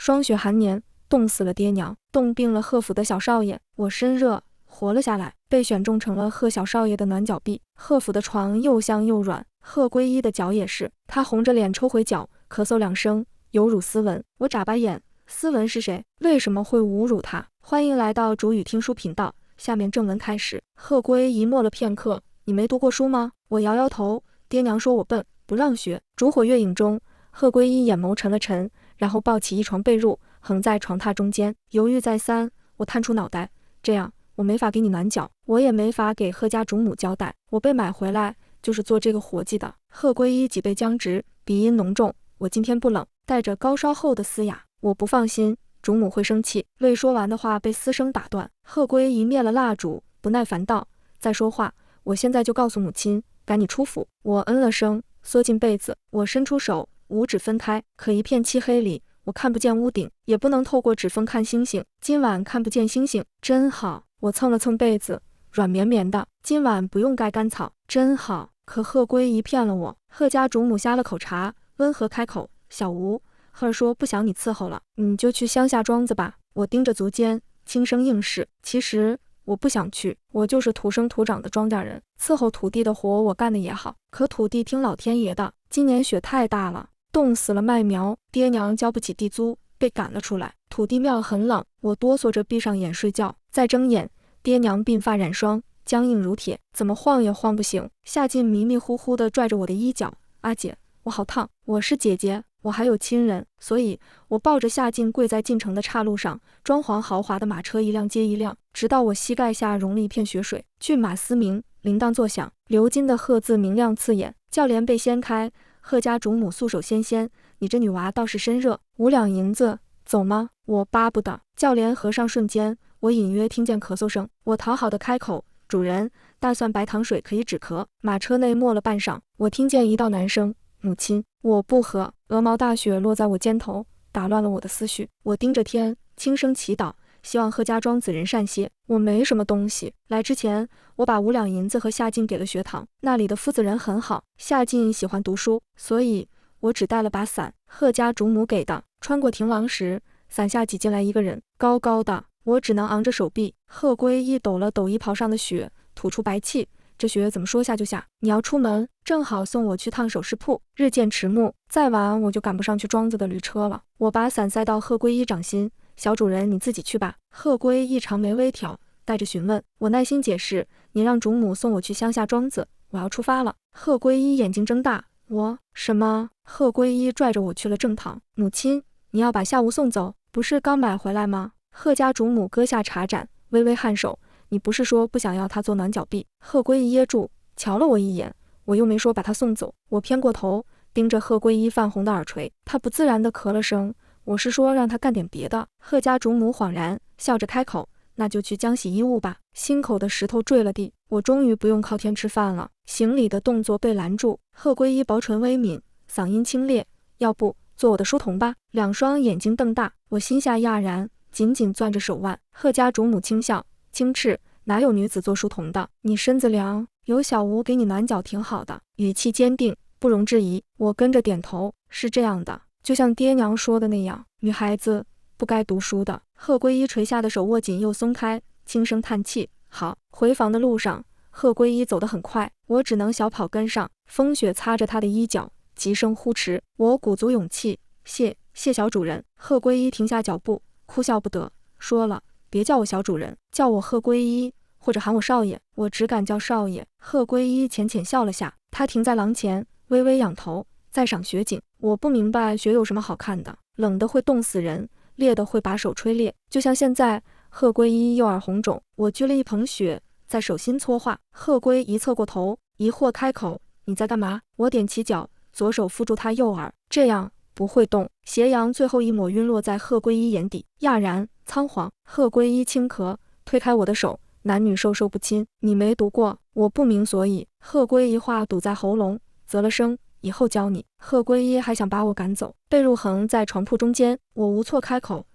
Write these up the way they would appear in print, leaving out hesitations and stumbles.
霜雪寒年，冻死了爹娘，冻病了贺府的小少爷。我身热，活了下来，被选中成了贺小少爷的暖脚婢。贺府的床又香又软，贺归一的脚也是。他红着脸抽回脚，咳嗽2声，有辱斯文。我眨巴眼，斯文是谁？为什么会侮辱他？欢迎来到竹语听书频道，下面正文开始。贺归一默了片刻，你没读过书吗？我摇摇头，爹娘说我笨，不让学。烛火月影中，贺归一眼眸沉了沉，然后抱起一床被褥，横在床榻中间，犹豫再三。我探出脑袋，这样我没法给你暖脚，我也没法给贺家主母交代。我被买回来就是做这个活计的。贺归一脊背僵直，鼻音浓重。我今天不冷，带着高烧后的嘶哑。我不放心主母会生气。未说完的话被嘶声打断。贺归一灭了蜡烛，不耐烦道：再说话，我现在就告诉母亲，赶你出府。我嗯了声，缩进被子。我伸出手，五指分开，可一片漆黑里，我看不见屋顶，也不能透过指缝看星星。今晚看不见星星，真好。我蹭了蹭被子，软绵绵的。今晚不用盖干草，真好。可贺归一骗了我。贺家主母呷了口茶，温和开口：小吴，贺儿说不想你伺候了，你就去乡下庄子吧。我盯着足尖，轻声应是。其实我不想去，我就是土生土长的庄稼人，伺候土地的活我干的也好，可土地听老天爷的。今年雪太大了，冻死了麦苗，爹娘交不起地租，被赶了出来。土地庙很冷，我哆嗦着闭上眼睡觉，再睁眼，爹娘鬓发染霜，僵硬如铁，怎么晃也晃不醒。夏静迷迷糊糊地拽着我的衣角：阿姐，我好烫。我是姐姐，我还有亲人，所以我抱着夏静跪在进城的岔路上，装潢豪华的马车一辆接一辆，直到我膝盖下融了一片雪水。骏马嘶鸣，铃铛作响，鎏金的贺字明亮刺眼。轿帘被掀开，贺家主母素手纤纤：你这女娃倒是身热，5两银子，走吗？我巴不得。轿帘合上瞬间，我隐约听见咳嗽声。我讨好的开口：主人，大蒜白糖水可以止咳。马车内默了半晌，我听见一道男声：母亲。我不喝。鹅毛大雪落在我肩头，打乱了我的思绪。我盯着天，轻声祈祷，希望贺家庄子人善些。我没什么东西，来之前我把5两银子和夏静给了学堂，那里的夫子人很好，夏静喜欢读书，所以我只带了把伞，贺家主母给的。穿过亭廊时，伞下挤进来一个人，高高的，我只能昂着手臂。贺归一抖了抖衣袍上的雪，吐出白气。这雪怎么说下就下？你要出门，正好送我去趟首饰铺。日渐迟暮，再晚我就赶不上去庄子的驴车了。我把伞塞到贺归一掌心，小主人你自己去吧。贺归一长眉微挑，带着询问。我耐心解释，你让主母送我去乡下庄子，我要出发了。贺归一眼睛睁大，我什么？贺归一拽着我去了正堂。母亲，你要把夏吴送走，不是刚买回来吗？贺家主母搁下茶盏，微微颔首。你不是说不想要他做暖脚婢？贺归一噎住，瞧了我一眼，我又没说把他送走。我偏过头，盯着贺归一泛红的耳垂，他不自然地咳了声。我是说让他干点别的。贺家主母恍然，笑着开口：那就去浆洗衣物吧。心口的石头坠了地，我终于不用靠天吃饭了。行礼的动作被拦住。贺归一薄唇微抿，嗓音清冽：要不做我的书童吧？两双眼睛瞪大，我心下讶然，紧紧攥着手腕。贺家主母轻笑，轻斥：哪有女子做书童的？你身子凉，有小吴给你暖脚挺好的。语气坚定，不容置疑。我跟着点头，是这样的，就像爹娘说的那样，女孩子不该读书的。贺归一垂下的手握紧又松开，轻声叹气。好。回房的路上，贺归一走得很快，我只能小跑跟上。风雪擦着他的衣角，急声呼驰。我鼓足勇气：谢小主人。贺归一停下脚步，哭笑不得，说了：别叫我小主人，叫我贺归一，或者喊我少爷。我只敢叫少爷。贺归一浅浅笑了下，他停在廊前，微微仰头，在赏雪景。我不明白雪有什么好看的，冷的会冻死人，烈的会把手吹裂，就像现在。贺归一右耳红肿，我掬了一捧雪，在手心搓化。贺归一侧过头，疑惑开口：你在干嘛？我踮起脚，左手扶住他右耳，这样不会动。斜阳最后一抹晕落在贺归一眼底，讶然仓皇。贺归一轻咳，推开我的手：男女授受不亲，你没读过？我不明所以。贺归一话堵在喉咙，啧了声：以后教你。贺归一还想把我赶走。被褥横在床铺中间，我无措开口：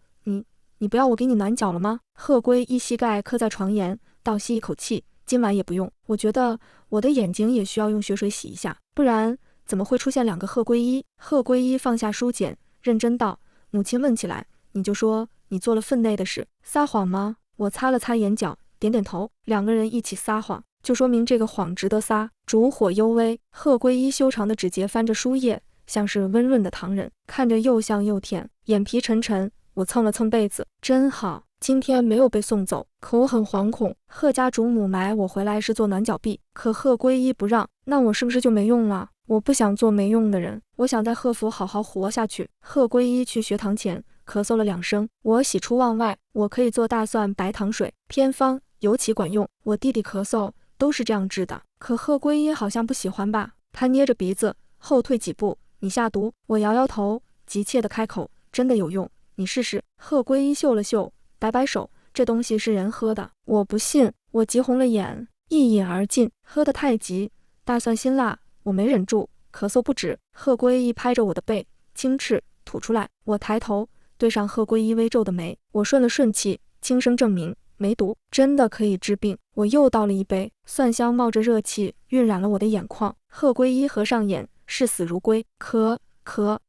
你不要我给你暖脚了吗？贺归一膝盖磕在床沿，倒吸一口气：今晚也不用，我觉得我的眼睛也需要用雪水洗一下，不然怎么会出现2个贺归一？贺归一放下书简，认真道：母亲问起来，你就说你做了分内的事，撒谎吗？我擦了擦眼角，点点头。两个人一起撒谎，就说明这个谎值得撒。烛火幽微，贺归一修长的指节翻着书页，像是温润的糖人，看着又香又甜。眼皮沉沉，我蹭了蹭被子，真好。今天没有被送走，可我很惶恐。贺家主母埋我回来是做暖脚壁，可贺归一不让，那我是不是就没用了？我不想做没用的人，我想在贺府好好活下去。贺归一去学堂前咳嗽了2声，我喜出望外，我可以做大蒜白糖水，偏方尤其管用。我弟弟咳嗽都是这样治的，可贺归一好像不喜欢吧？他捏着鼻子后退几步，你下毒？我摇摇头，急切地开口，真的有用，你试试。贺归一嗅了嗅，摆摆手，这东西是人喝的，我不信。我急红了眼，一饮而尽，喝得太急，大蒜辛辣，我没忍住，咳嗽不止。贺归一拍着我的背，轻斥，吐出来。我抬头对上贺归一微皱的眉，我顺了顺气，轻声证明没毒，真的可以治病。我又倒了一杯，蒜香冒着热气，晕染了我的眼眶。贺归一合上眼，视死如归。咳，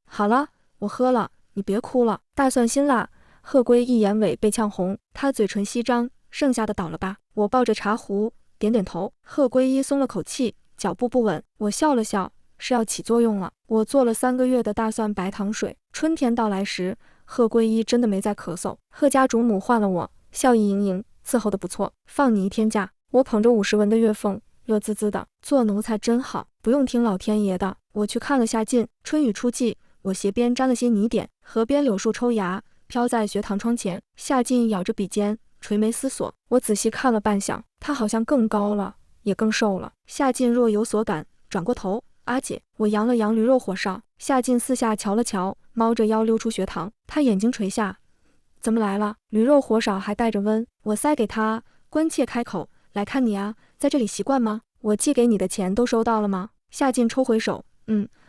好了，我喝了，你别哭了。大蒜辛辣，贺归一眼尾被呛红，他嘴唇翕张，剩下的倒了吧。我抱着茶壶，点点头。贺归一松了口气，脚步不稳。我笑了笑，是要起作用了。我做了3个月的大蒜白糖水，春天到来时，贺归一真的没再咳嗽。贺家主母换了我，笑意盈盈，伺候的不错，放你1天假。我捧着50文的月俸，乐滋滋的，做奴才真好，不用听老天爷的。我去看了夏晋，春雨初霁，我鞋边沾了些泥点，河边柳树抽芽，飘在学堂窗前。夏晋咬着笔尖，垂眉思索。我仔细看了半晌，他好像更高了，也更瘦了。夏晋若有所感，转过头，阿姐。我扬了扬驴肉火烧。夏晋四下瞧了瞧，猫着腰溜出学堂。他眼睛垂下，怎么来了？驴肉火烧还带着温。我塞给他，关切开口，来看你啊，在这里习惯吗？我寄给你的钱都收到了吗？夏晋抽回手，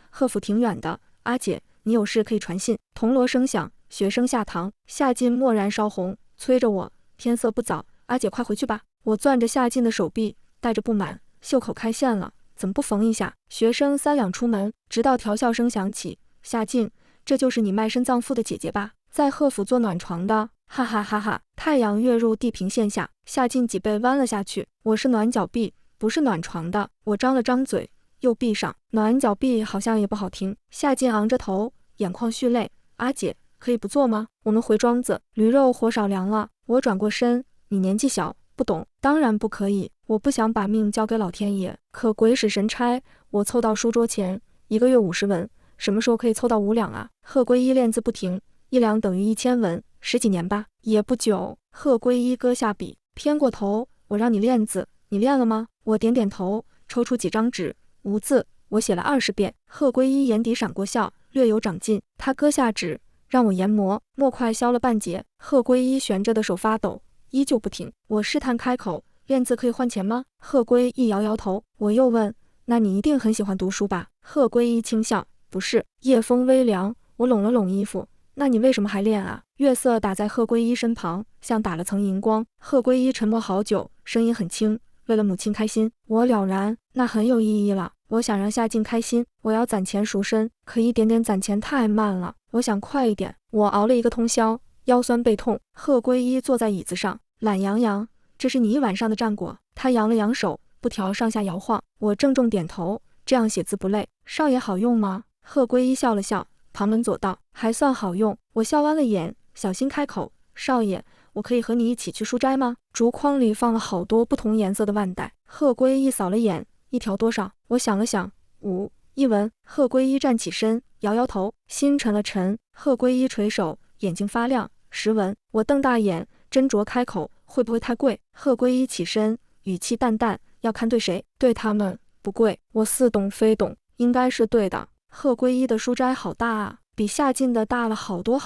贺府挺远的，阿姐，你有事可以传信。铜锣声响，学生下堂。夏晋蓦然烧红，催着我，天色不早，阿姐快回去吧。我攥着夏晋的手臂，带着不满，袖口开线了，怎么不缝一下？学生3两出门，直到调笑声响起。夏晋，这就是你卖身葬父的姐姐吧？在贺府做暖床的，哈哈哈哈。太阳跃入地平线下，夏晋脊背弯了下去。我是暖脚壁，不是暖床的。我张了张嘴，又闭上。暖脚壁好像也不好听。夏晋昂着头，眼眶蓄泪，阿姐，可以不做吗？我们回庄子，驴肉火烧凉了。我转过身，你年纪小，不懂，当然不可以。我不想把命交给老天爷，可鬼使神差，我凑到书桌前，1个月50文，什么时候可以凑到5两啊？贺归一练字不停，1两等于1000文，10几年吧，也不久。贺归一搁下笔，偏过头，我让你练字，你练了吗？我点点头，抽出几张纸，无字，我写了20遍。贺归一眼底闪过笑，略有长进。他搁下纸，让我研磨，墨快消了半截。贺归一悬着的手发抖，依旧不停。我试探开口，练字可以换钱吗？贺归一摇摇头。我又问，那你一定很喜欢读书吧？贺归一轻笑，不是。夜风微凉，我拢了拢衣服，那你为什么还练啊？月色打在贺归一身旁，像打了层荧光。贺归一沉默好久，声音很轻，为了母亲开心。我了然，那很有意义了。我想让夏晋开心，我要攒钱赎身，可一点点攒钱太慢了，我想快一点。我熬了1个通宵，腰酸背痛。贺归一坐在椅子上，懒洋洋，这是你1晚上的战果。他扬了扬手，布条上下摇晃。我郑重点头，这样写字不累。少爷好用吗？贺归一笑了笑，旁门左道，还算好用。我笑弯了眼，小心开口，少爷，我可以和你一起去书斋吗？竹筐里放了好多不同颜色的腕带。贺归一扫了眼，1条多少？我想了想，51文。贺归一站起身，摇摇头，心沉了沉。贺归一垂手，眼睛发亮，10文。我瞪大眼，斟酌开口，会不会太贵？贺归一起身，语气淡淡，要看对谁。对他们不贵。我似懂非懂，应该是对的。贺归一的书斋好大啊，比夏晋的大了好多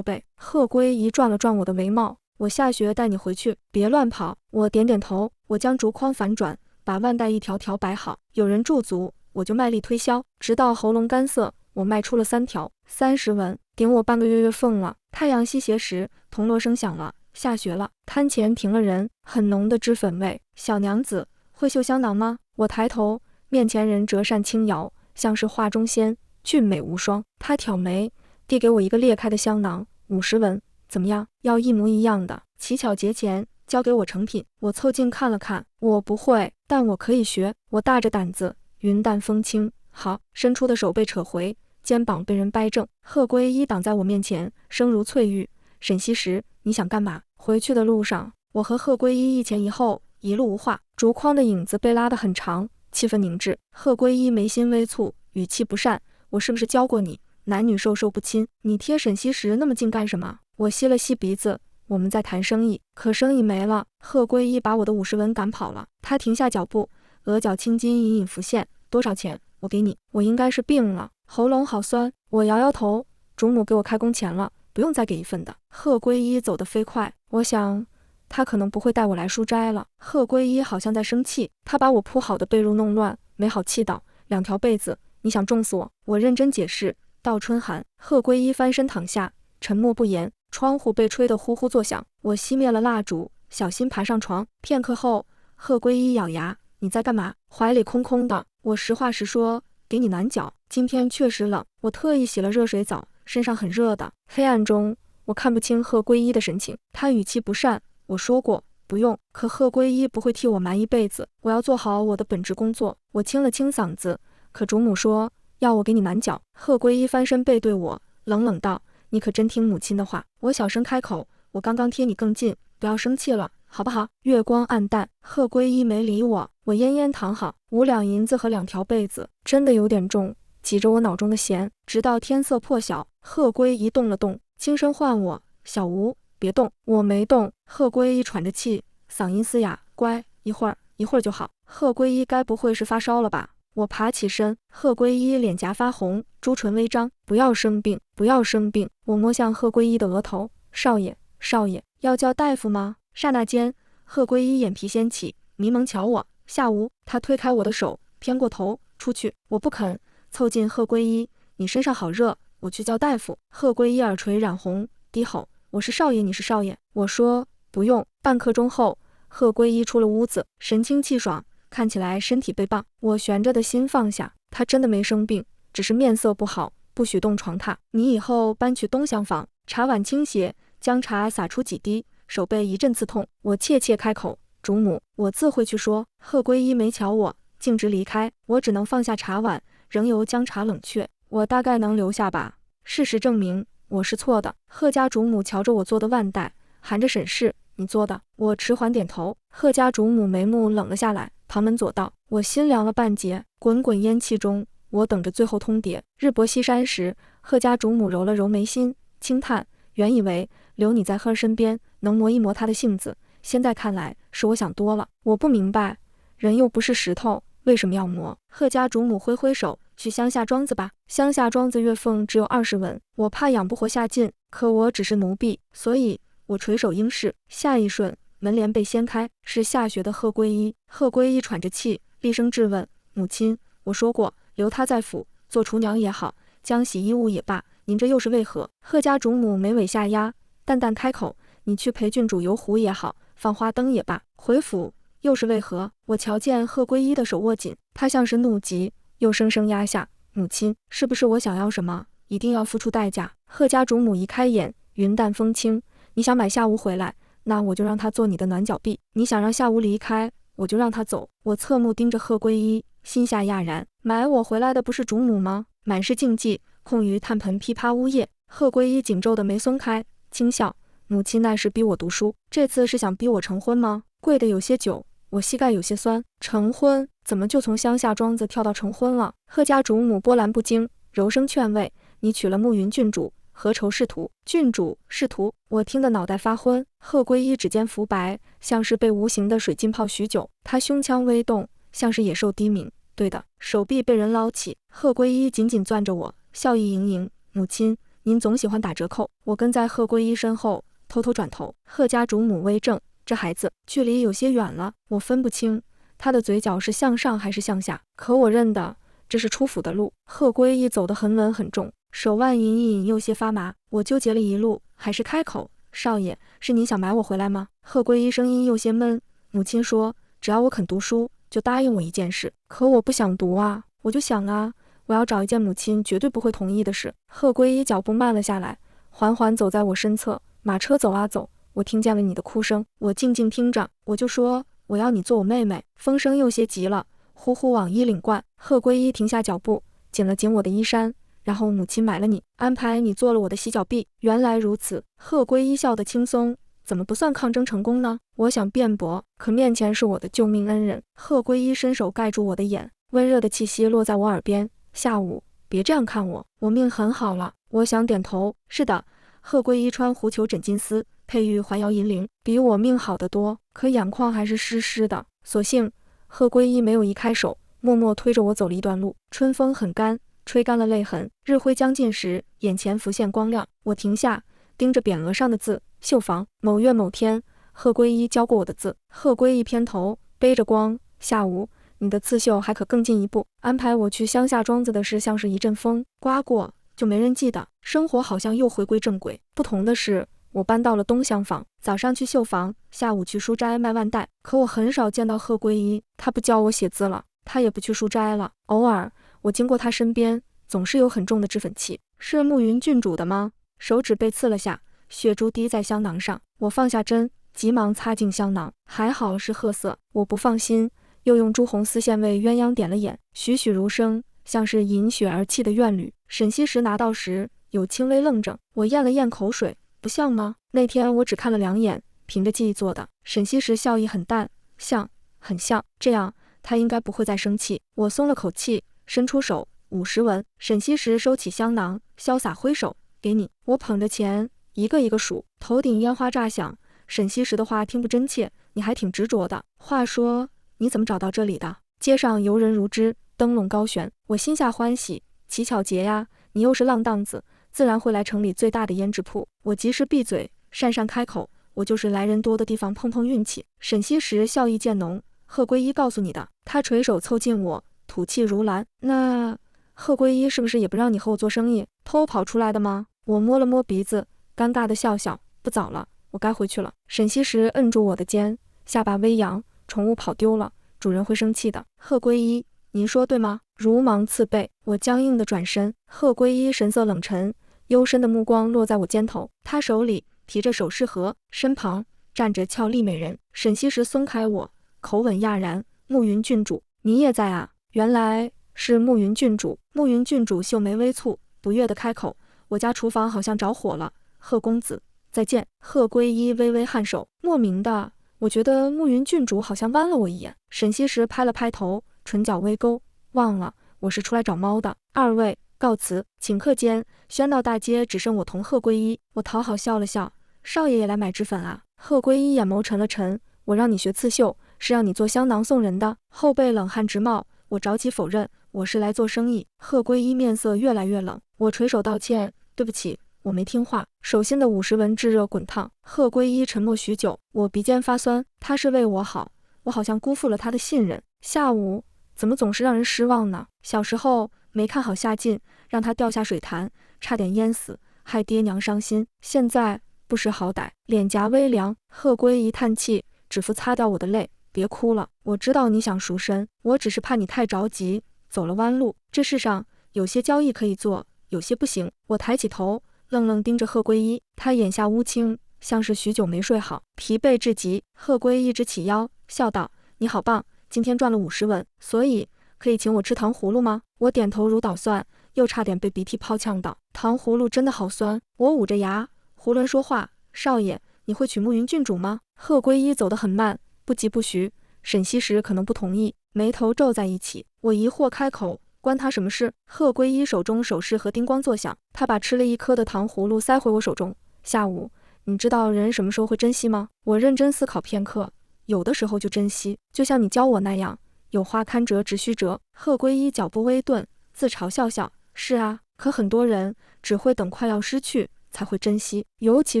倍。贺归一转了转我的帷帽，我下学带你回去，别乱跑。我点点头，我将竹筐反转，把腕带一条条摆好。有人驻足，我就卖力推销，直到喉咙干涩，我卖出了3条，30文，顶我半个月月俸了。太阳西斜时，铜锣声响了，下学了。摊前停了人，很浓的脂粉味。小娘子，会绣香囊吗？我抬头，面前人折扇轻摇，像是画中仙，俊美无双。他挑眉，递给我1个裂开的香囊，50文，怎么样？要一模一样的，乞巧节前交给我成品。我凑近看了看，我不会，但我可以学。我大着胆子，云淡风轻。好，伸出的手被扯回，肩膀被人掰正。贺归一挡在我面前，声如翠玉：“沈西时，你想干嘛？”回去的路上，我和贺归一一前一后，一路无话。竹筐的影子被拉得很长，气氛凝滞。贺归一眉心微蹙，语气不善：“我是不是教过你，男女授受不亲？你贴沈西时那么近干什么？”我吸了吸鼻子。我们在谈生意，可生意没了。贺归一把我的50文赶跑了。他停下脚步，额角青筋隐隐浮现。多少钱？我给你。我应该是病了，喉咙好酸。我摇摇头。主母给我开工钱了，不用再给一份的。贺归一走得飞快，我想他可能不会带我来书斋了。贺归一好像在生气，他把我铺好的被褥弄乱，没好气道：“2条被子，你想重死我？”我认真解释：“倒春寒。”贺归一翻身躺下，沉默不言。窗户被吹得呼呼作响，我熄灭了蜡烛，小心爬上床。片刻后，贺归一咬牙：“你在干嘛？”怀里空空的。我实话实说：“给你暖脚，今天确实冷，我特意洗了热水澡，身上很热的。”黑暗中，我看不清贺归一的神情，他语气不善。我说过不用，可贺归一不会替我瞒一辈子，我要做好我的本职工作。我清了清嗓子，可主母说要我给你暖脚。贺归一翻身背对我，冷冷道：“你可真听母亲的话？”我小声开口：“我刚刚贴你更近，不要生气了，好不好？”月光暗淡，贺归一没理我。我奄奄躺好，5两银子和2条被子，真的有点重，挤着我脑中的弦。直到天色破晓，贺归一动了动，轻声唤我：“小吴，别动。”我没动。贺归一喘着气，嗓音嘶哑：“乖，一会儿就好。”贺归一该不会是发烧了吧？我爬起身，贺归一脸颊发红，朱唇微张：“不要生病，不要生病。”我摸向贺归一的额头：“少爷，少爷，要叫大夫吗？”刹那间，贺归一眼皮掀起，迷蒙瞧我：“下午。”他推开我的手，偏过头：“出去。”我不肯，凑近贺归一：“你身上好热，我去叫大夫。”贺归一耳垂染红，低吼：“我是少爷，你是少爷。”我说：“不用。”半刻钟后，贺归一出了屋子，神清气爽，看起来身体倍棒。我悬着的心放下，他真的没生病，只是面色不好，不许动床榻。你以后搬去东厢房。茶碗倾斜，姜茶洒出几滴，手背一阵刺痛。我怯怯开口：“主母，我自会去说。”贺归一没瞧我，径直离开。我只能放下茶碗，仍由姜茶冷却。我大概能留下吧。事实证明我是错的。贺家主母瞧着我做的腕带，含着审视：“你做的？”我迟缓点头。贺家主母眉目冷了下来，旁门左道。我心凉了半截。滚滚烟气中，我等着最后通牒。日薄西山时，贺家主母揉了揉眉心，轻叹：“原以为留你在贺身边，能磨一磨他的性子，现在看来是我想多了。我不明白，人又不是石头，为什么要磨？”贺家主母挥挥手：“去乡下庄子吧。乡下庄子月俸只有20文，我怕养不活下进，可我只是奴婢，所以我垂首应是。”下一瞬，门帘被掀开，是下学的贺归一。贺归一喘着气，厉声质问：“母亲，我说过，留他在府做厨娘也好，将洗衣物也罢，您这又是为何？”贺家主母眉尾下压，淡淡开口：“你去陪郡主游湖也好，放花灯也罢，回府又是为何？”我瞧见贺归一的手握紧，他像是怒极，又生生压下：“母亲，是不是我想要什么，一定要付出代价？”贺家主母一开眼，云淡风轻：“你想买夏无回来，那我就让他做你的暖脚婢；你想让夏无离开，我就让他走。”我侧目盯着贺归一，心下讶然：买我回来的不是主母吗？满是禁忌，空余炭盆噼啪呜咽。贺归一紧皱的眉松开，轻笑：“母亲那时逼我读书，这次是想逼我成婚吗？”跪得有些久，我膝盖有些酸。成婚？怎么就从乡下庄子跳到成婚了？贺家主母波澜不惊，柔声劝慰：“你娶了暮云郡主，何愁仕途？”郡主仕途？我听得脑袋发昏。贺归一指尖浮白，像是被无形的水浸泡许久。他胸腔微动，像是野兽低鸣。对的，手臂被人捞起。贺归一紧紧攥着我，笑意盈盈：“母亲，您总喜欢打折扣。”我跟在贺归一身后，偷偷转头。贺家主母微怔：“这孩子距离有些远了，我分不清他的嘴角是向上还是向下，可我认得这是出府的路。”贺归一走得很稳很重，手腕隐隐有些发麻。我纠结了一路，还是开口：“少爷，是您想买我回来吗？”贺归一声音有些闷：“母亲说，只要我肯读书，就答应我一件事。可我不想读啊。”我就想啊，我要找一件母亲绝对不会同意的事。贺归一脚步慢了下来，缓缓走在我身侧，马车走啊走，我听见了你的哭声，我静静听着，我就说我要你做我妹妹。风声有些急了，呼呼往衣领灌。贺归一停下脚步，紧了紧我的衣衫，然后母亲买了你，安排你做了我的洗脚婢。原来如此。贺归一笑得轻松，怎么不算抗争成功呢？我想辩驳，可面前是我的救命恩人。贺归一伸手盖住我的眼，温热的气息落在我耳边。下午别这样看我，我命很好了。我想点头，是的。贺归一穿狐裘枕金丝，佩玉环摇银铃，比我命好得多，可眼眶还是湿湿的。所幸贺归一没有移开手，默默推着我走了一段路。春风很干，吹干了泪痕。日晖将尽时，眼前浮现光亮。我停下，盯着匾额上的字，绣房，某月某天，贺归一教过我的字。贺归一偏头，背着光，下午你的刺绣还可更进一步。安排我去乡下庄子的事，像是一阵风刮过，就没人记得。生活好像又回归正轨。不同的是，我搬到了东厢房，早上去绣房，下午去书斋卖腕带。可我很少见到贺归一，他不教我写字了，他也不去书斋了。偶尔我经过他身边，总是有很重的脂粉气。是慕云郡主的吗？手指被刺了下，血珠滴在香囊上。我放下针，急忙擦净香囊，还好是褐色。我不放心，又用朱红丝线为鸳鸯点了眼，栩栩如生，像是饮血而泣的怨侣。沈西时拿到时有轻微愣怔，我咽了咽口水，不像吗？那天我只看了2眼，凭着记忆做的。沈西时笑意很淡，像，很像，这样他应该不会再生气。我松了口气，伸出手，50文。沈西时收起香囊，潇洒挥手，给你。我捧着钱一个一个数，头顶烟花炸响。沈西时的话听不真切，你还挺执着的。话说你怎么找到这里的？街上游人如织，灯笼高悬，我心下欢喜，乞巧节呀，你又是浪荡子，自然会来城里最大的胭脂铺。我及时闭嘴，讪讪开口，我就是来人多的地方碰碰运气。沈西时笑意渐浓，贺归一告诉你的。他垂手凑近我，吐气如兰。那贺归一是不是也不让你和我做生意，偷跑出来的吗？我摸了摸鼻子，尴尬的笑笑，不早了，我该回去了。沈西时摁住我的肩，下巴微扬，宠物跑丢了，主人会生气的。贺归一，您说对吗？如芒刺背，我僵硬的转身。贺归一神色冷沉，幽深的目光落在我肩头，他手里提着首饰盒，身旁站着俏丽美人。沈西时松开我，口吻讶然，慕云郡主，你也在啊？原来是慕云郡主。慕云郡主秀眉微蹙，不悦地开口，我家厨房好像着火了，贺公子再见。贺归一微微颔首，莫名的，我觉得慕云郡主好像剜了我一眼。沈西时拍了拍头，唇角微勾，忘了我是出来找猫的。二位告辞。顷刻间，宣道大街只剩我同贺归一。我讨好笑了笑，少爷也来买脂粉啊？贺归一眼眸沉了沉，我让你学刺绣，是让你做香囊送人的。后背冷汗直冒，我着急否认，我是来做生意。贺归一面色越来越冷，我垂手道歉，对不起，我没听话。手心的50文炙热滚烫。贺归一沉默许久，我鼻尖发酸，他是为我好，我好像辜负了他的信任。下午怎么总是让人失望呢？小时候没看好下进，让他掉下水潭，差点淹死，害爹娘伤心。现在不识好歹，脸颊微凉。贺归一叹气，指腹擦掉我的泪，别哭了，我知道你想赎身，我只是怕你太着急，走了弯路。这世上有些交易可以做，有些不行。我抬起头，愣愣盯着贺归一，他眼下乌青，像是许久没睡好，疲惫至极。贺归一直起腰，笑道，你好棒，今天赚了50文，所以可以请我吃糖葫芦吗？我点头如捣蒜，又差点被鼻涕泡呛到。糖葫芦真的好酸。我捂着牙囫囵说话，少爷，你会娶慕云郡主吗？贺归一走得很慢，不疾不徐。沈西时可能不同意，眉头皱在一起。我疑惑开口，关他什么事？贺归一手中首饰和叮咣作响，他把吃了1颗的糖葫芦塞回我手中。下午，你知道人什么时候会珍惜吗？我认真思考片刻，有的时候就珍惜，就像你教我那样，有花堪折直须折。贺归一脚步微顿，自嘲笑笑，是啊，可很多人只会等快要失去才会珍惜，尤其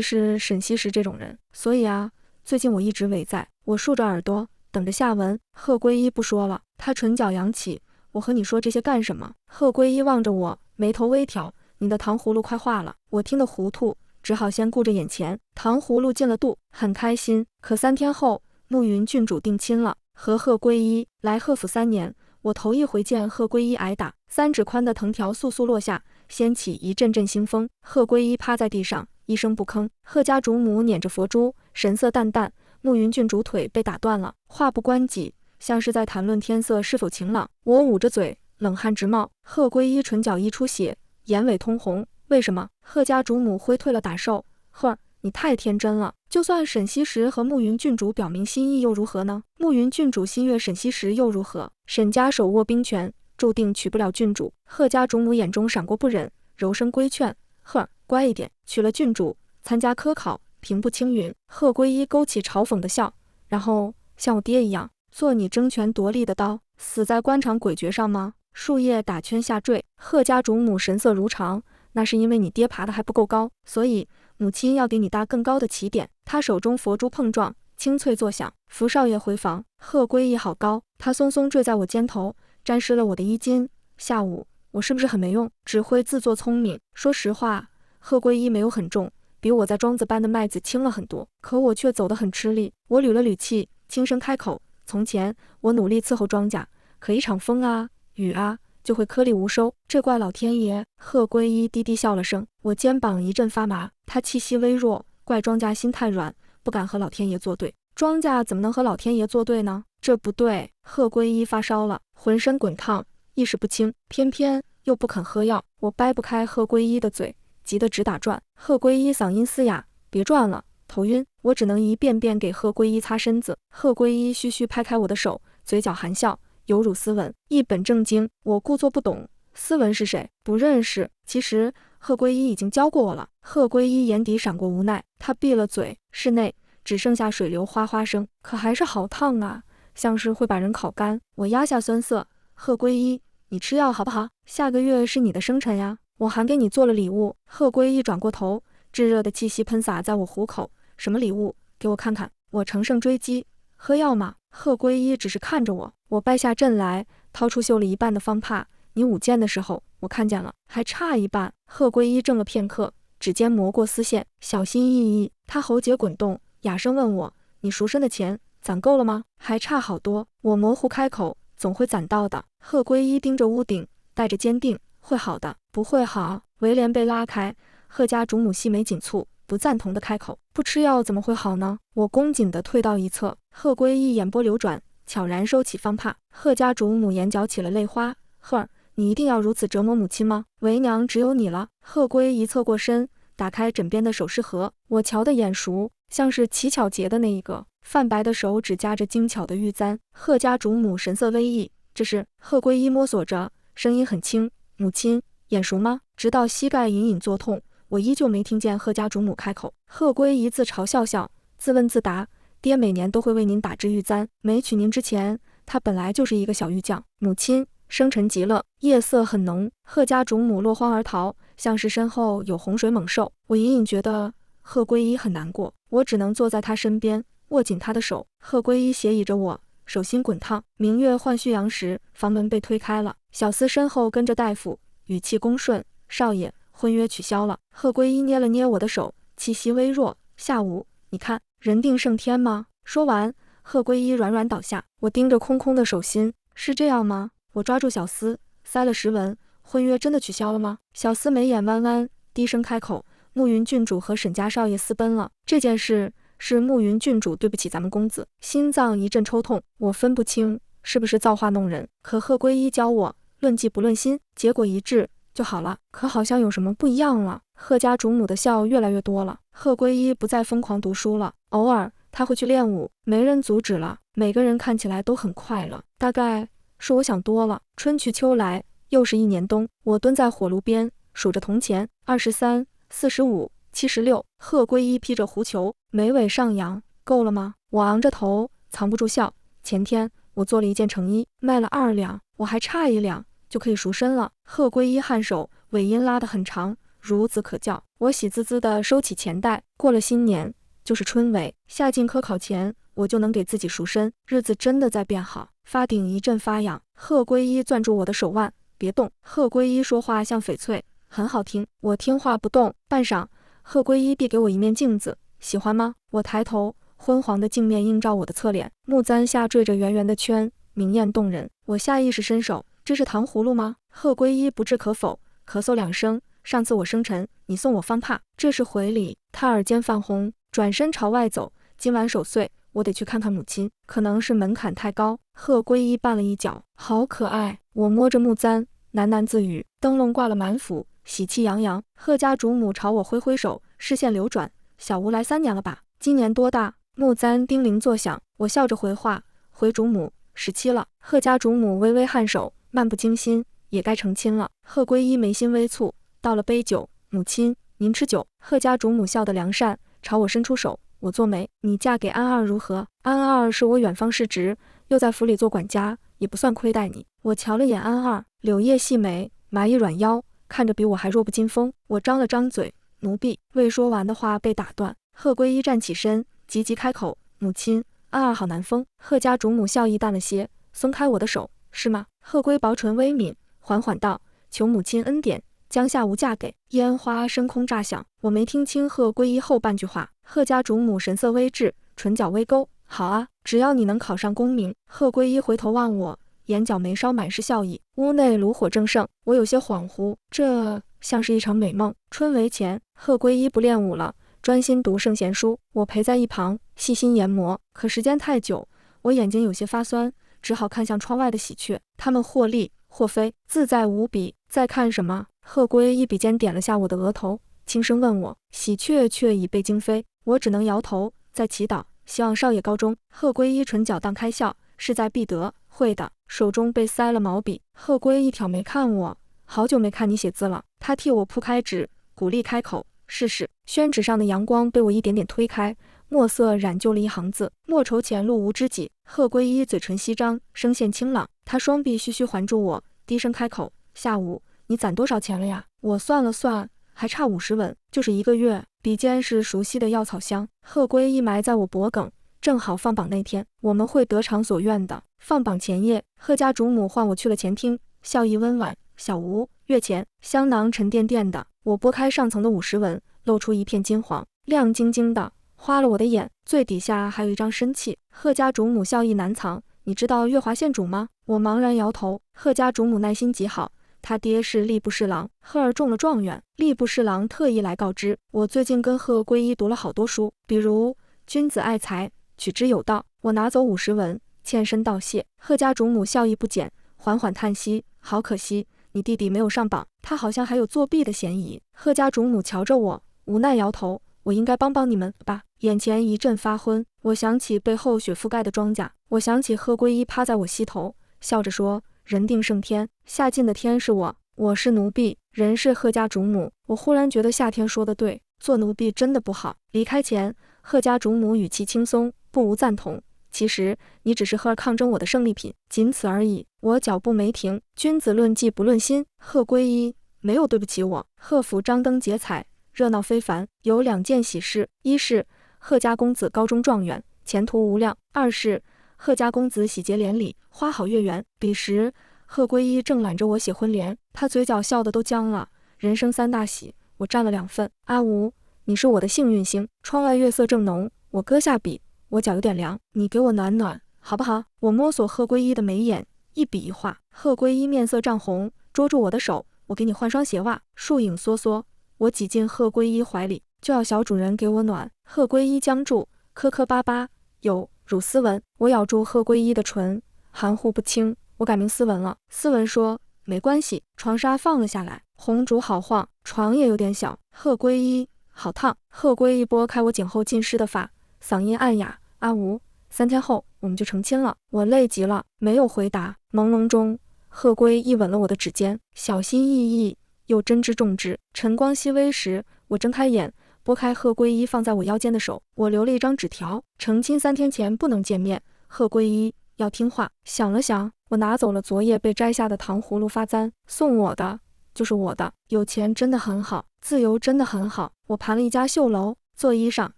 是沈西时这种人。所以啊，最近我一直围在。我竖着耳朵等着下文。贺归一不说了，他唇角扬起，我和你说这些干什么？贺归一望着我，眉头微挑，你的糖葫芦快化了。我听得糊涂，只好先顾着眼前。糖葫芦进了肚，很开心。可3天后，慕云郡主定亲了，和贺归一。来贺府3年，我头一回见贺归一挨打，3指宽的藤条簌簌落下，掀起一阵阵腥风。贺归一趴在地上，一声不吭。贺家主母捻着佛珠，神色淡淡。慕云郡主腿被打断了，话不关己，像是在谈论天色是否晴朗。我捂着嘴，冷汗直冒。贺归一唇角溢出血，眼尾通红。为什么？贺家主母挥退了打手。呵，你太天真了。就算沈西时和慕云郡主表明心意又如何呢？慕云郡主心悦沈西时又如何？沈家手握兵权，注定娶不了郡主。贺家主母眼中闪过不忍，柔声规劝：呵，乖一点，娶了郡主，参加科考，平步青云。贺归一勾起嘲讽的笑，然后像我爹一样，做你争权夺利的刀，死在官场诡谲上吗？树叶打圈下坠。贺家主母神色如常，那是因为你爹爬得还不够高，所以母亲要给你搭更高的起点。他手中佛珠碰撞，清脆作响。福少爷回房。贺归一好高，他松松坠在我肩头，沾湿了我的衣襟。下午我是不是很没用？只会自作聪明。说实话，贺归一没有很重，比我在庄子搬的麦子轻了很多，可我却走得很吃力。我捋了捋气，轻声开口：从前我努力伺候庄稼，可一场风啊雨啊就会颗粒无收，这怪老天爷。贺归一低低笑了声，我肩膀一阵发麻。他气息微弱，怪庄稼心太软，不敢和老天爷作对。庄稼怎么能和老天爷作对呢？这不对。贺归一发烧了，浑身滚烫，意识不清，偏偏又不肯喝药。我掰不开贺归一的嘴，急得直打转。贺归一嗓音嘶哑：别转了，头晕。我只能一遍遍给贺归一擦身子。贺归一徐徐拍开我的手，嘴角含笑，有辱斯文，一本正经。我故作不懂，斯文是谁？不认识。其实贺归一已经教过我了。贺归一眼底闪过无奈，他闭了嘴。室内只剩下水流哗哗声，可还是好烫啊，像是会把人烤干。我压下酸涩：贺归一，你吃药好不好？下个月是你的生辰呀，我还给你做了礼物。贺归一转过头，炙热的气息喷洒在我虎口。什么礼物？给我看看。我乘胜追击：喝药吗？贺归一只是看着我。我败下阵来，掏出绣了一半的方帕。你舞剑的时候我看见了，还差一半。贺归一怔了片刻，指尖磨过丝线，小心翼翼。他喉结滚动，哑声问我：你赎身的钱攒够了吗？还差好多。我模糊开口：总会攒到的。贺归一盯着屋顶，带着坚定：会好的。不会好。围帘被拉开，贺家主母细眉紧蹙，不赞同的开口：不吃药怎么会好呢？我恭谨地退到一侧。贺归一眼波流转，悄然收起方帕。贺家主母眼角起了泪花：贺儿，你一定要如此折磨母亲吗？为娘只有你了。贺归一侧过身，打开枕边的首饰盒，我瞧得眼熟，像是乞巧节的那一个，泛白的手指夹着精巧的玉簪。贺家主母神色微异，这是？贺归一摸索着，声音很轻：母亲，眼熟吗？直到膝盖隐隐作痛，我依旧没听见贺家主母开口。贺归一自嘲笑笑，自问自答：爹每年都会为您打制玉簪，没娶您之前，他本来就是一个小玉匠。母亲，生辰极乐。夜色很浓，贺家主母落荒而逃，像是身后有洪水猛兽。我隐隐觉得贺归一很难过，我只能坐在他身边，握紧他的手。贺归一斜倚着我，手心滚烫。明月换旭阳时，房门被推开了，小厮身后跟着大夫，语气恭顺：少爷，婚约取消了。贺归一捏了捏我的手，气息微弱：下午你看人定胜天吗？说完，贺归一软软倒下。我盯着空空的手心：是这样吗？我抓住小厮，塞了10文：婚约真的取消了吗？小厮眉眼弯弯，低声开口：慕云郡主和沈家少爷私奔了，这件事是慕云郡主对不起咱们公子。心脏一阵抽痛，我分不清是不是造化弄人，可贺归一教我论迹不论心，结果一致就好了。可好像有什么不一样了。贺家主母的笑越来越多了。贺归一不再疯狂读书了，偶尔他会去练武，没人阻止了。每个人看起来都很快乐，大概是我想多了。春去秋来，又是一年冬。我蹲在火炉边，数着铜钱：23、45、76。贺归一披着狐裘，眉尾上扬：够了吗？我昂着头，藏不住笑。前天我做了一件成衣，卖了2两，我还差1两就可以赎身了。贺归一颔首，尾音拉得很长，孺子可教。我喜滋滋地收起钱袋。过了新年就是春闱，下进科考前，我就能给自己赎身。日子真的在变好。发顶一阵发痒，贺归一攥住我的手腕：别动。贺归一说话像翡翠，很好听。我听话不动。半晌，贺归一递给我一面镜子：喜欢吗？我抬头，昏黄的镜面映照我的侧脸，木簪下缀着圆圆的圈，明艳动人。我下意识伸手：这是糖葫芦吗？贺归一不置可否，咳嗽2声，上次我生辰，你送我方帕，这是回礼。他耳尖泛红，转身朝外走。今晚守岁，我得去看看母亲，可能是门槛太高。贺归一绊了一脚，好可爱。我摸着木簪，喃喃自语。灯笼挂了满府，喜气洋洋。贺家主母朝我挥挥手，视线流转。小吴来3年了吧？今年多大？木簪叮铃作响。我笑着回话，回主母，17了。贺家主母微微颔首，漫不经心，也该成亲了。贺归一眉心微蹙，倒了杯酒，母亲，您吃酒。贺家主母笑得良善，朝我伸出手。我做媒，你嫁给安二如何？安二是我远方世侄，又在府里做管家，也不算亏待你。我瞧了眼安二，柳叶细眉，麻衣软腰，看着比我还弱不禁风。我张了张嘴，奴婢未说完的话被打断。贺归一站起身，急急开口：母亲，安二好难封。贺家主母笑意淡了些，松开我的手，是吗？贺归薄唇微抿，缓缓道：求母亲恩典，将下无嫁给。烟花升空炸响，我没听清贺归一后半句话。贺家主母神色微滞，唇角微勾。好啊，只要你能考上功名。贺归一回头望我，眼角眉梢满是笑意。屋内炉火正盛，我有些恍惚，这像是一场美梦。春闱前，贺归一不练武了，专心读圣贤书，我陪在一旁细心研磨。可时间太久，我眼睛有些发酸，只好看向窗外的喜鹊，它们或立或飞，自在无比。在看什么？贺归一笔尖点了下我的额头，轻声问我。喜鹊却已被惊飞，我只能摇头，在祈祷，希望少爷高中。贺归一唇角荡开笑，势在必得，会的。手中被塞了毛笔。贺归一挑眉看我，好久没看你写字了。他替我铺开纸，鼓励开口，试试。宣纸上的阳光被我一点点推开，墨色染就了一行字：莫愁前路无知己。贺归一嘴唇翕张，声线清朗，他双臂徐徐环住我，低声开口：下午你攒多少钱了呀？我算了算，还差50文，就是1个月。笔尖是熟悉的药草香。贺归一埋在我脖颈，正好放榜那天，我们会得偿所愿的。放榜前夜，贺家主母唤我去了前厅，笑意温婉。小吴，月钱。香囊沉甸甸的，我拨开上层的50文，露出一片金黄，亮晶晶的，花了我的眼。最底下还有一张申契。贺家主母笑意难藏。你知道月华县主吗？我茫然摇头。贺家主母耐心极好，他爹是吏部侍郎，贺儿中了状元，吏部侍郎特意来告知我，最近跟贺归一读了好多书，比如君子爱财，取之有道。我拿走50文，欠身道谢。贺家主母笑意不减，缓缓叹息，好可惜，你弟弟没有上榜，他好像还有作弊的嫌疑。贺家主母瞧着我，无奈摇头，我应该帮帮你们吧。眼前一阵发昏，我想起被厚雪覆盖的庄稼，我想起贺归一趴在我膝头，笑着说：人定胜天，下尽的天是我是奴婢，人是贺家主母。我忽然觉得夏天说的对，做奴婢真的不好。离开前，贺家主母语气轻松，不无赞同。其实你只是贺儿抗争我的胜利品，仅此而已。我脚步没停，君子论迹不论心。贺归一没有对不起我。贺府张灯结彩，热闹非凡，有2件喜事：一是贺家公子高中状元，前途无量；二是贺家公子喜结连理，花好月圆。彼时贺归一正揽着我写婚联，他嘴角笑得都僵了。人生3大喜，我占了2份。阿吴，你是我的幸运星。窗外月色正浓，我搁下笔，我脚有点凉，你给我暖暖好不好？我摸索贺归一的眉眼，一笔一画。贺归一面色涨红，捉住我的手，我给你换双鞋袜。树影缩缩，我挤进贺归一怀里，就要小主人给我暖。贺归一僵住，磕磕巴巴，有乳丝纹。我咬住贺归一的唇，含糊不清，我改名斯文了。斯文说没关系。床纱放了下来，红烛好晃，床也有点小。贺归一，好烫。贺归一拨开我颈后浸湿的发，嗓音暗哑：阿吴，3天后我们就成亲了。我累极了，没有回答。朦胧中，贺归一吻了我的指尖，小心翼翼又真知重之。晨光熹微时，我睁开眼，拨开贺归一放在我腰间的手，我留了一张纸条：成亲3天前不能见面，贺归一要听话。想了想，我拿走了昨夜被摘下的糖葫芦发簪，送我的就是我的。有钱真的很好，自由真的很好。我盘了一家绣楼，做衣裳，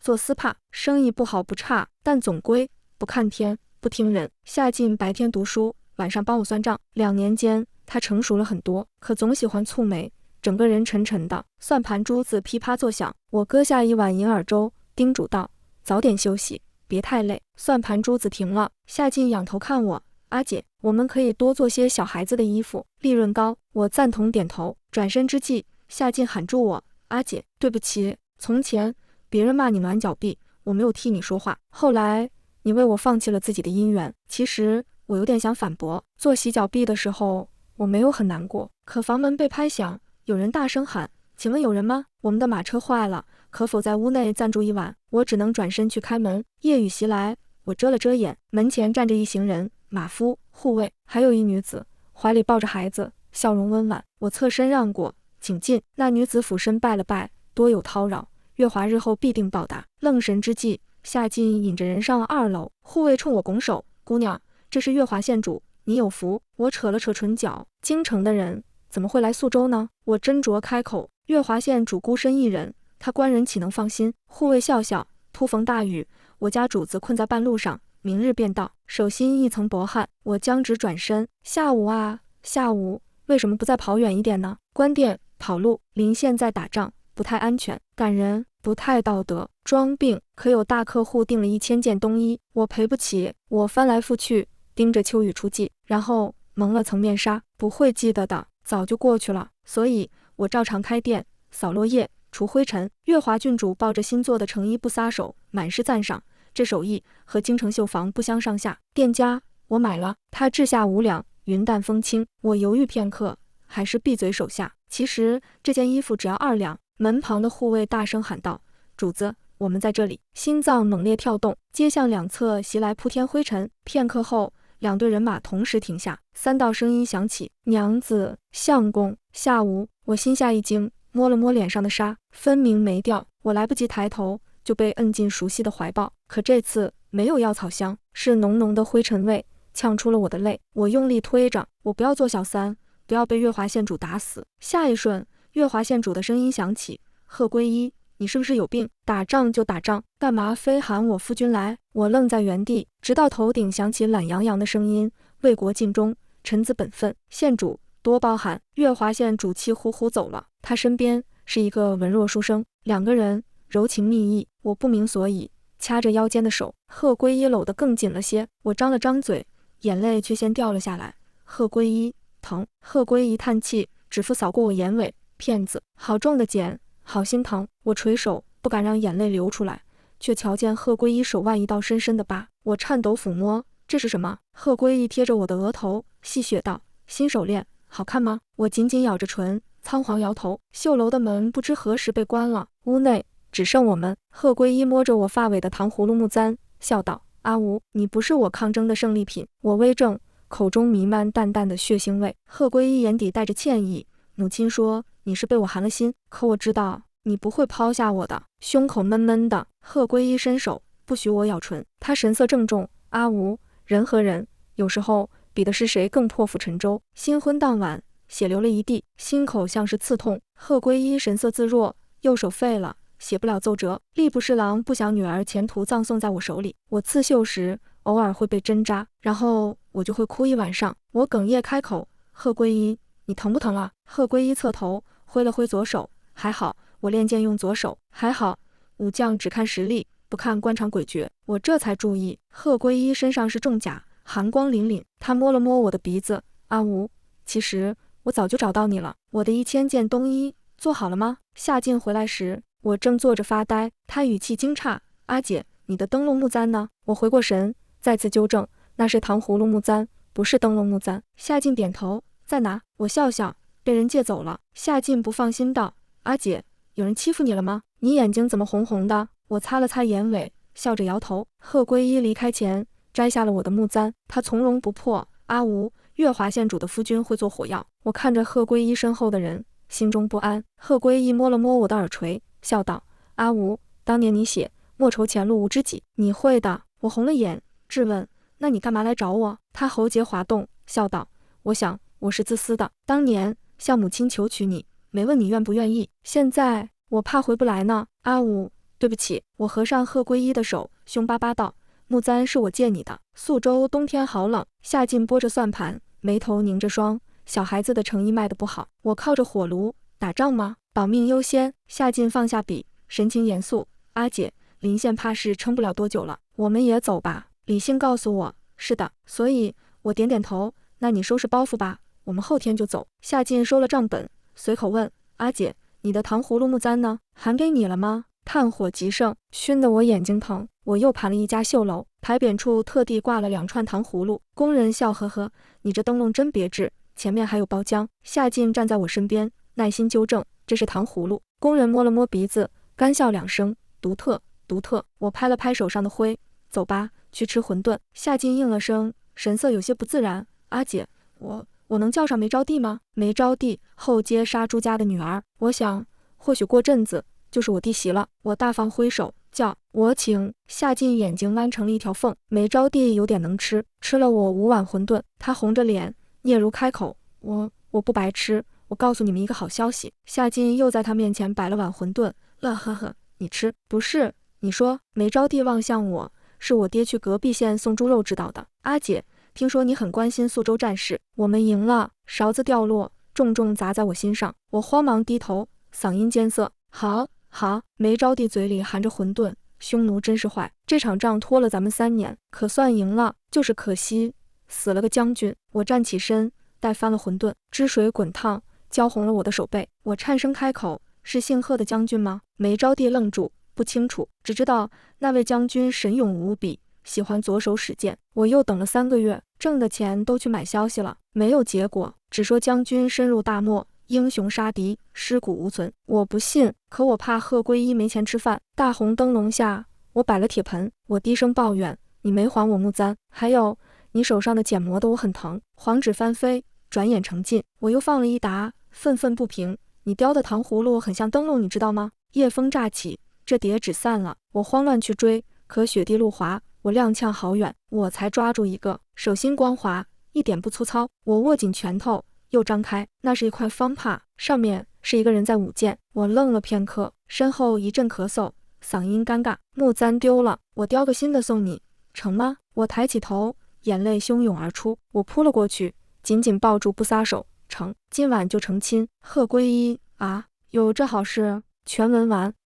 做丝帕，生意不好不差，但总归不看天不听人。夏进白天读书，晚上帮我算账。2年间，他成熟了很多，可总喜欢蹙眉，整个人沉沉的。算盘珠子噼啪作响，我搁下一碗银耳粥，叮嘱道：早点休息，别太累。算盘珠子停了，夏进仰头看我：阿姐，我们可以多做些小孩子的衣服，利润高。我赞同点头。转身之际，夏静喊住我，阿姐，对不起，从前别人骂你暖脚婢，我没有替你说话。后来你为我放弃了自己的姻缘。其实我有点想反驳。做洗脚婢的时候，我没有很难过。可房门被拍响，有人大声喊：“请问有人吗？我们的马车坏了，可否在屋内暂住一晚？”我只能转身去开门。夜雨袭来，我遮了遮眼，门前站着一行人，马夫、护卫，还有一女子，怀里抱着孩子，笑容温婉。我侧身让过，请进。那女子俯身拜了拜，多有叨扰，月华日后必定报答。愣神之际，夏静引着人上了2楼。护卫冲我拱手：“姑娘，这是月华县主，你有福。”我扯了扯唇角，京城的人怎么会来宿州呢？我斟酌开口：“月华县主孤身一人，他官人岂能放心？”护卫笑笑：“突逢大雨，我家主子困在半路上，明日便到，手心一层薄汗。”我僵直转身：“下午啊，下午，为什么不再跑远一点呢？关店、跑路，临县在打仗，不太安全，感人，不太道德。装病，可有大客户订了1000件冬衣，我赔不起。”我翻来覆去盯着秋雨初霁，然后蒙了层面纱。不会记得的，早就过去了。所以我照常开店，扫落叶，除灰尘。月华郡主抱着新做的成衣不撒手，满是赞赏，这手艺和京城绣坊不相上下。店家，我买了。他掷下5两，云淡风轻。我犹豫片刻，还是闭嘴守下。其实这件衣服只要2两。门旁的护卫大声喊道：“主子，我们在这里！”心脏猛烈跳动，街巷两侧袭来铺天灰尘。片刻后，2队人马同时停下，3道声音响起：“娘子，相公，下午。”我心下一惊，摸了摸脸上的纱，分明没掉。我来不及抬头，就被摁进熟悉的怀抱。可这次没有药草香，是浓浓的灰尘味，呛出了我的泪。我用力推着：“我不要做小三，不要被月华县主打死。”下一瞬，月华县主的声音响起：“贺归一，你是不是有病？打仗就打仗，干嘛非喊我夫君来？”我愣在原地，直到头顶响起懒洋洋的声音：“为国尽忠，臣子本分。”县主多包涵。月华县主气呼呼走了，他身边是一个文弱书生，2个人柔情蜜意。我不明所以，掐着腰间的手，贺归一搂得更紧了些。我张了张嘴，眼泪却先掉了下来。贺归一，疼。贺归一叹气，指腹扫过我眼尾：“骗子，好重的茧，好心疼。”我垂手，不敢让眼泪流出来，却瞧见贺归一手腕一道深深的疤。我颤抖抚摸，这是什么？贺归一贴着我的额头，戏谑道：“新手链，好看吗？”我紧紧咬着唇，仓皇摇头。绣楼的门不知何时被关了，屋内只剩我们。贺归一摸着我发尾的糖葫芦木簪，笑道：“阿吴，你不是我抗争的胜利品。”我微怔，口中弥漫淡淡的血腥味。贺归一眼底带着歉意：“母亲说你是被我寒了心，可我知道你不会抛下我的。”胸口闷闷的。贺归一伸手不许我咬唇，他神色郑重：“阿吴，人和人有时候比的是谁更破釜沉舟。”新婚当晚，血流了一地，心口像是刺痛。贺归一神色自若，右手废了，写不了奏折。吏部侍郎不想女儿前途葬送在我手里。我刺绣时偶尔会被针扎，然后我就会哭一晚上。我哽咽开口：“贺归一，你疼不疼啊？”贺归一侧头挥了挥左手：“还好，我练剑用左手，还好。武将只看实力，不看官场诡谲。”我这才注意，贺归一身上是重甲，寒光凛凛。他摸了摸我的鼻子：“阿吴，其实我早就找到你了。我的1000件冬衣做好了吗？”夏静回来时，我正坐着发呆，他语气惊诧：“阿姐，你的灯笼木簪呢？”我回过神，再次纠正：“那是糖葫芦木簪，不是灯笼木簪。”夏静点头：“在哪？”我笑笑：“被人借走了。”夏静不放心道：“阿姐，有人欺负你了吗？你眼睛怎么红红的？”我擦了擦眼尾，笑着摇头。贺归一离开前摘下了我的木簪，他从容不迫：“阿吴，月华县主的夫君会做火药。”我看着贺归一身后的人，心中不安。贺归一摸了摸我的耳垂，笑道：“阿吴，当年你写莫愁前路无知己，你会的。”我红了眼，质问：“那你干嘛来找我？”他喉结滑动，笑道：“我想我是自私的，当年向母亲求娶你，没问你愿不愿意，现在我怕回不来呢。阿吴，对不起。”我合上贺归一的手，凶巴巴道：“木簪是我借你的。宿州冬天好冷。”夏静拨着算盘，眉头凝着霜：“小孩子的成衣卖得不好，我靠着火炉打仗吗？保命优先。”夏静放下笔，神情严肃：“阿姐，临县怕是撑不了多久了，我们也走吧。”理性告诉我：“是的。”所以我点点头：“那你收拾包袱吧，我们后天就走。”夏静收了账本，随口问：“阿姐，你的糖葫芦木簪呢？还给你了吗？炭火极盛，熏得我眼睛疼。我又盘了一家绣楼，牌匾处特地挂了2串糖葫芦。工人笑呵呵：“你这灯笼真别致，前面还有包浆。”夏进站在我身边，耐心纠正：“这是糖葫芦。”工人摸了摸鼻子，干笑2声：“独特，独特。”我拍了拍手上的灰：“走吧，去吃馄饨。”夏进应了声，神色有些不自然：“阿姐，我能叫上梅招娣吗？”梅招娣，后街杀猪家的女儿。我想，或许过阵子就是我弟媳了。我大方挥手叫：“我请。”夏进眼睛弯成了一条缝。梅招娣有点能吃，吃了我5碗馄饨。她红着脸，嗫嚅开口：“我不白吃。我告诉你们一个好消息。”夏进又在她面前摆了碗馄饨，乐呵呵：“你吃？不是，你说。”梅招娣望向我：“是我爹去隔壁县送猪肉知道的。阿姐，听说你很关心宿州战事，我们赢了。”勺子掉落，重重砸在我心上。我慌忙低头，嗓音艰涩：“好，好。”梅招娣嘴里含着馄饨，匈奴真是坏，这场仗拖了咱们3年，可算赢了，就是可惜死了个将军。我站起身，带翻了馄饨，汁水滚烫，浇红了我的手背。我颤声开口：“是姓贺的将军吗？”梅招娣愣住，不清楚，只知道那位将军神勇无比，喜欢左手使剑。我又等了3个月，挣的钱都去买消息了，没有结果，只说将军深入大漠，英雄杀敌，尸骨无存。我不信，可我怕贺归一没钱吃饭。大红灯笼下，我摆了铁盆，我低声抱怨：“你没还我木簪，还有你手上的茧磨得我很疼。”黄纸翻飞，转眼成尽。我又放了一沓，愤愤不平：“你雕的糖葫芦很像灯笼，你知道吗？”夜风乍起，这叠纸散了，我慌乱去追，可雪地路滑，我踉跄好远，我才抓住一个，手心光滑，一点不粗糙。我握紧拳头，又张开，那是一块方帕，上面是一个人在舞剑。我愣了片刻，身后一阵咳嗽，嗓音尴尬：“木簪丢了，我雕个新的送你，成吗？”我抬起头，眼泪汹涌而出，我扑了过去，紧紧抱住不撒手：“成，今晚就成亲。”贺归一啊，有这好事？全文完。